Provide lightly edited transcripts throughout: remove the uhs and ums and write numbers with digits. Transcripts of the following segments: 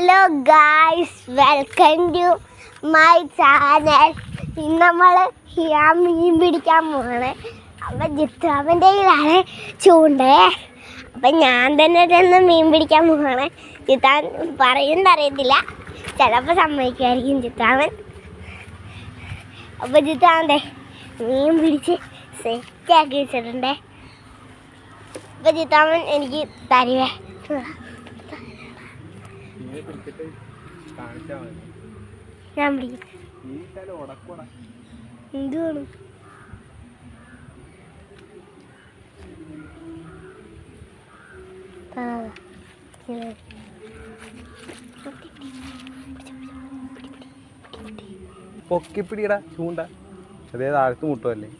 Hello guys, welcome to my channel. ഇന്ന് നമ്മൾ മീൻ പിടിക്കാൻ പോവാണ്. അപ്പം ജിത്തുവിൻ്റെ കയ്യിലാണ് ചൂണ്ടേ. അപ്പം ഞാൻ തന്നെ മീൻ പിടിക്കാൻ പോവാണ്. ജിത്താൻ പറയുന്നത് അറിയത്തില്ല, ചിലപ്പോൾ സമ്മതിക്കുമായിരിക്കും ജിത്താവൻ. അപ്പം ജിത്താവൻ്റെ മീൻ പിടിച്ച് സെറ്റാക്കി വെച്ചിട്ടുണ്ടേ. അപ്പം ജിത്താവൻ എനിക്ക് തരുവേ. ഞാൻ പിടിക്കും. എന്തുവാണ് പൊക്കിപ്പിടിയടാ ചൂണ്ട, അതേ താഴത്ത് മുട്ടുമല്ലേ.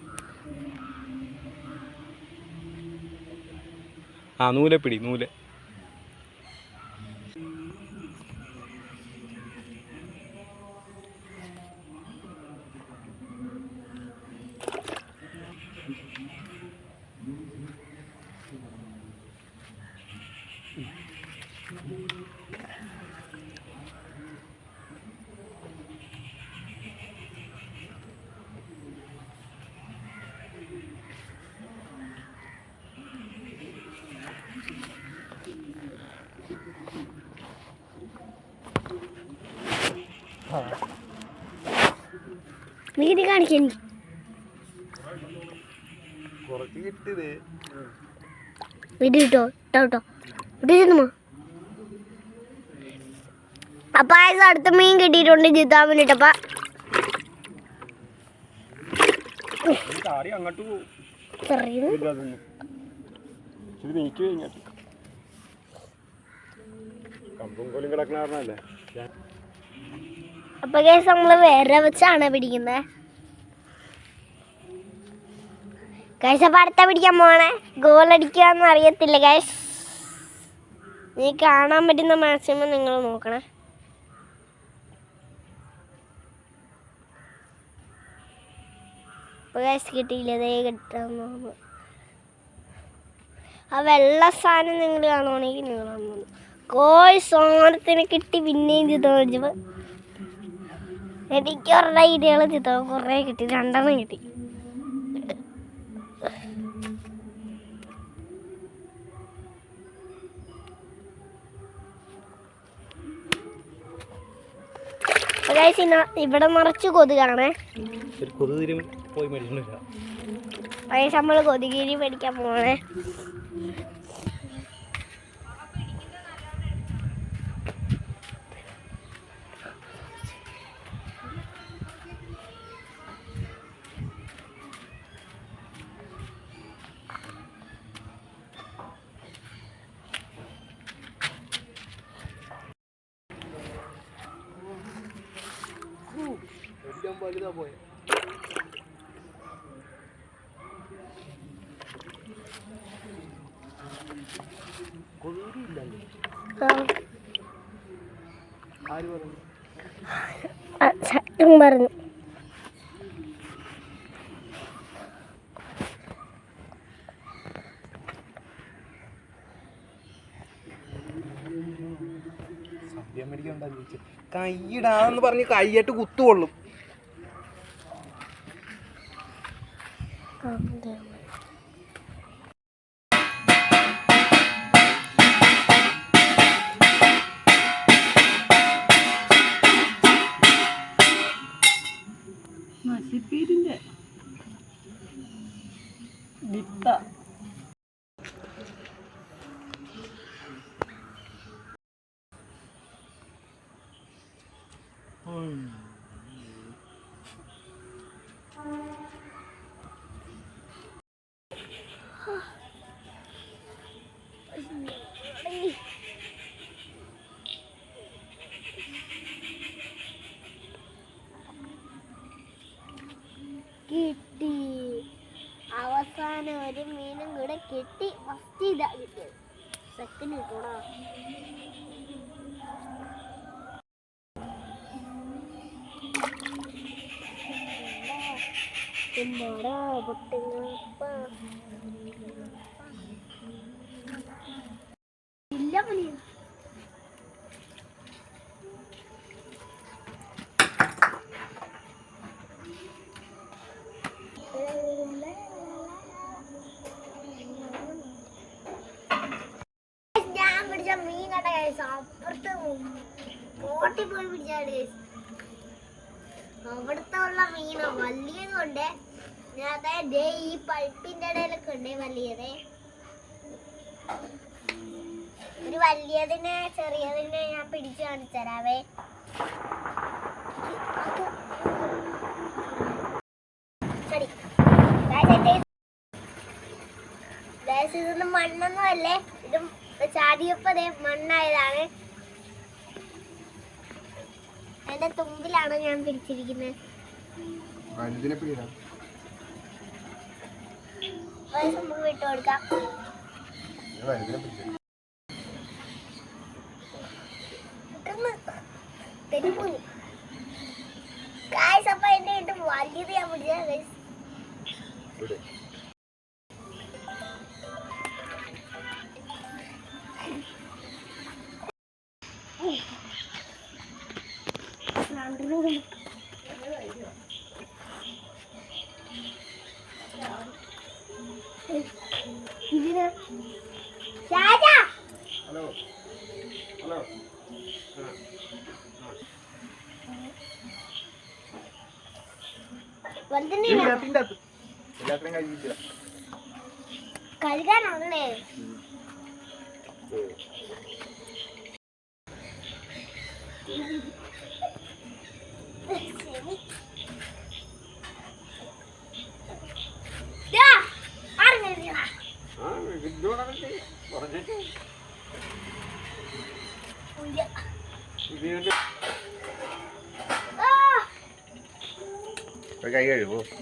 ആ നൂലെ പിടി, നൂല്. വീട് കാണിക്കാൻ വീട് കിട്ടോ കേട്ടോ കിട്ടുമോ? അപ്പൊ അടുത്ത മീൻ കിട്ടിയിട്ടുണ്ട് ജിതാവിന് ഇട്ടപ്പ. അപ്പൊ ഗൈസ് നമ്മള് വേറെ വെച്ചാണ് പിടിക്കുന്നത്. ഗൈസ് അപ്പൊ അടുത്ത പിടിക്കാൻ പോണേ. ഗോൾ അടിക്കാന്ന് അറിയത്തില്ല ഗൈസ്. നീ കാണാൻ പറ്റുന്ന മാക്സിമം നിങ്ങൾ നോക്കണേ. അപ്പൊ ഗൈസ് കിട്ടിയില്ല, അതേ കിട്ടാൻ തോന്നുന്നു. ആ വെള്ള സാധനം നിങ്ങൾ കാണുവാണെങ്കിൽ നിങ്ങൾ കാണുന്നു. സോണത്തിന് കിട്ടി. പിന്നെയും ചിത്രം എനിക്ക് കുറേ ഐഡിയകൾ ചിത്രം കുറേ കിട്ടി, 2 കിട്ടി. ഇവിടെ നിറച്ച് കൊതുകാണേ. നമ്മൾ കൊതുകിരി മേടിക്കാൻ പോണേ. വലുതാ പോയ ആര് പറഞ്ഞു? സദ്യ മേടിക്കണ്ടാ ചോദിച്ചു. കൈയിടാന്ന് പറഞ്ഞ് കൈയായിട്ട് കുത്തുകൊള്ളും. മസിപ്പീരിന്റെ വിത്ത കിട്ടി. അവസാനം ഒരു മീനും കൂടെ കിട്ടി. ഫസ്റ്റ് ഇതാ കിട്ടിയത്, സെക്കൻഡ് കിട്ടൂടാ. ഇല്ല പണി അപ്പുറത്ത് ബോട്ടിൽ പോയി പിടിച്ചാണ് guys. അവിടുത്തെ ഉള്ള മീന വലിയതുകൊണ്ട് അതായത് ഈ പൾപ്പിന്റെ ഇടയിലൊക്കെ ഉണ്ട് വലിയത്. ഒരു വലിയതിനെ ചെറിയതിനെ ഞാൻ പിടിച്ചു കാണിച്ചു തരാവേ. ശരി ഇതൊന്നും മണ്ണൊന്നും അല്ലേ, ഇത് ചാടിയപ്പോ മണ്ണായതാണ്. അതിന്റെ തുമ്പിലാണ് ഞാൻ പിടിച്ചിരിക്കുന്നത്. നമുക്ക് വിട്ടു കൊടുക്കാം. ഗായ്സ് അപ്പൊ എന്റെ വീട്ടിൽ വലിയത് ഞാൻ പിടിച്ച ഗൈസ്. Hello hello കഴുകാനാണല്ലേ? കൈ കഴുകോ?